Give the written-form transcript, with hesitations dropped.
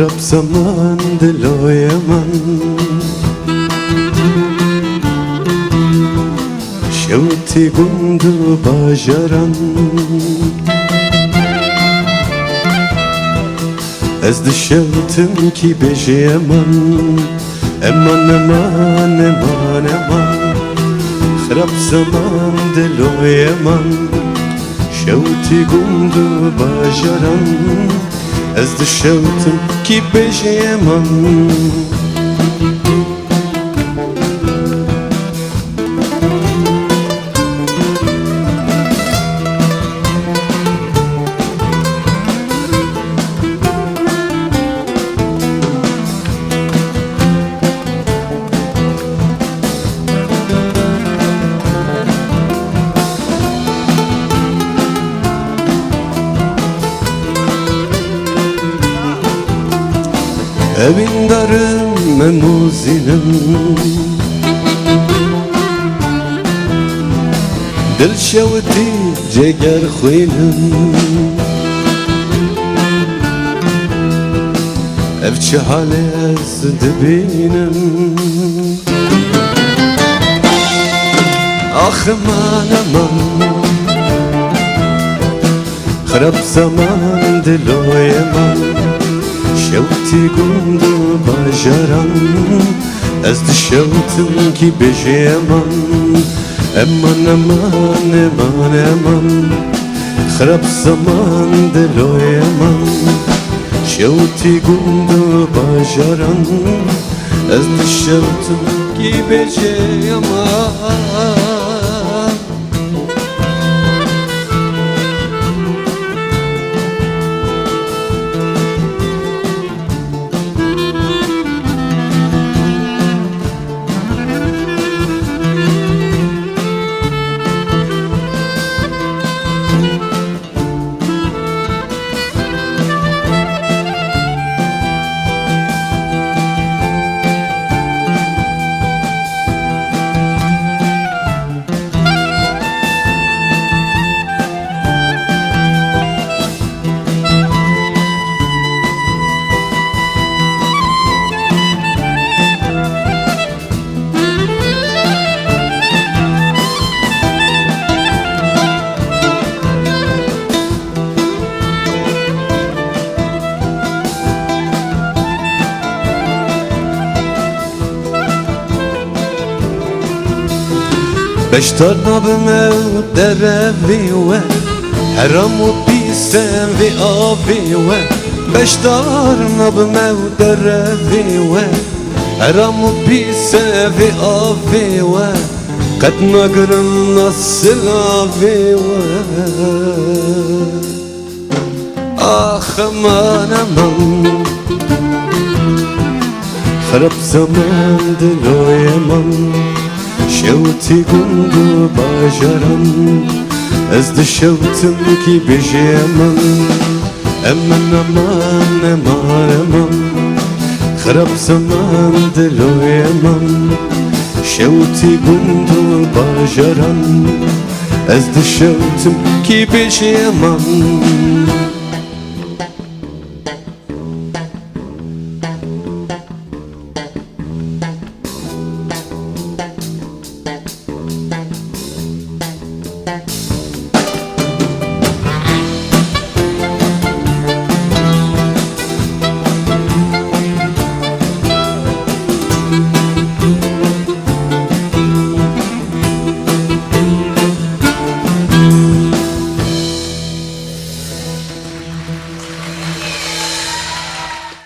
خراب زمان دلای من شوتی گند و باجرم از دشوتم کی بجی امان امان امان امان امان خراب زمان دلای من شوتی گند و باجرم از دشوتم کی بجی امان evin darım memuzinim dil şevti ceger خوینم ev çi hale ez dibînim ah aman aman خراب زمان دلوی من شوتی گند و باجرم از دشوتم کی بجی امان امان امان امان امان خراب زمان دلوی من شوتی گند و باجرم از دشوتم کی بجی امان بشتر نبمه دروی و حرام و پیسم وی آبی و بشتر نبمه دروی و حرام و پیسم وی آبی و قد نگرم نصل آبی و آخ امان امان خراب زمان دلوی من شوتی گند و باجرم از دشوتم کی بجی امان امان امان امان امان خراب زمان دلوی من شوتی گند و باجرم از دشوتم کی بجی امان